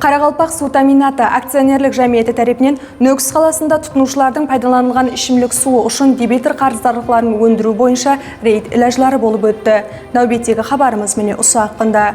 Қарақалпақ су комбинаты акционерлік жәмиеті тарапынан Нөкіс қаласында тұтынушылардың пайдаланылған ішімлік суы үшін дебетор қарыздарлықтарын өндіру бойынша рейд ілажлары болып өтті. Нәубеттегі хабарымыз міне ұсақында.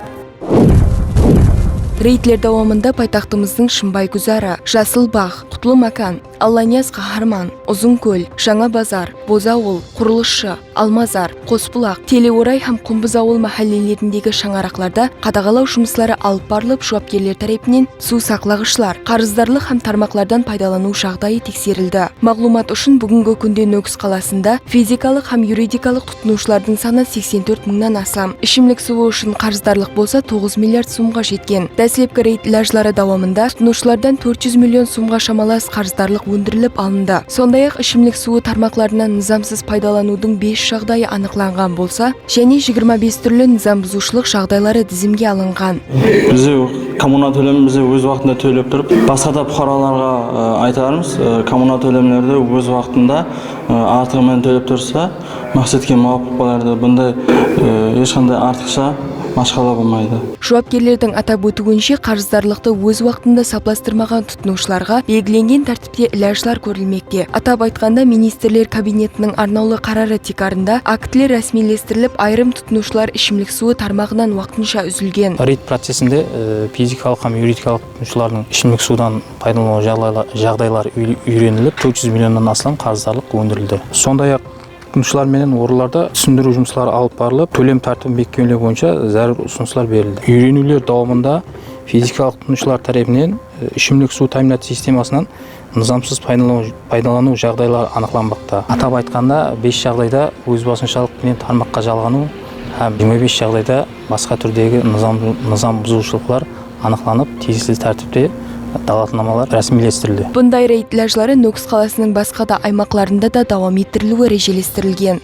Рейдлер дауамында пайтақтымыздың Шымбай Гүзары, Жасыл Бақ, Құтлы Макан, Алланияз Қаһарман, Ұзынкөл, Жаңа Базар, Бозауыл, Құрылысшы, Алмазар, Қосбұлақ, Телеорай һәм Құмбыз ауыл махаллелеріндегі шаңарақларда қадағалау жұмыслары алып барылып, жауапкерлер тарапынан су сақлағышлар, қарыздарлық һәм тармақлардан пайдалану жағдайы тексерілді. Мағлумат үшін бүгінгі күнде Нөкіс қаласында физикалық һәм юридикалық тұтынушылардың саны 84 мыңнан асам. Ішімлік суы үшін қарыздарлық болса 9 миллиард сумға жеткен. Дәслепкі рейд ілажлары дауамында тұтынушылардан 400 миллион сумға шамалас қарыздарлық өндіріліп алынды. Сондай-ақ ішімлік суы тармақларынан низамсыз пайдаланудың 5 жағдайы анықланған болса, және 25 түрлі низам бұзушылық жағдайлары тізімге алынған. Бізде коммуна төлемімізді өз уақытында төлеп тұрып, басқа да бұқараларға айтарымыз, коммуна төлемлерді өз уақытында артығымен төлеп тұрса, мақсатқа мауафық болады. Бұндай ешқандай артықша машқала болмайды. Жауапкерлердің атап өтуінше, қарыздарлықты өз уақытында сапластырмаған тұтынушыларға белгіленген тәртіпте ілажлар көрілмекте. Атап айтқанда, министрлер кабинетінің арнаулы қарары текарында актілер рәсмилестіріліп, айрым тұтынушылар ішімлік суы тармағынан уақытынша үзілген. Рейд процесінде физикалық һәм юридикалық тұтынушылардың ішімлік судан пайдалану жағдайлары үйреніліп, 400 миллионнан астам қарыздарлық өндірілді. Сондай-ақ тұтынушылар менен орындарда түсіндіру жұмыстары алып барылып, төлем тәртібін бекітілген бойынша зәрur ұсыныстар берілді. Үйренулер дауамында физикалық тұтынушылар тарапынан ішімлік су тәмінат системасынан низамсыз пайдалану жағдайлары анықталмақта. Атап айтқанда, 5 жағдайда өз басыншалық менен тармаққа жалғану һәм 25 жағдайда басқа түрдегі низам бұзушылықтар анықталып, тиісті тәртіпте далатнамалар рәсмилестірілді. Бұндай рейд ілажлары Нөкіс қаласының басқа да аймақларында да дауам еттірілуі режелестірілген.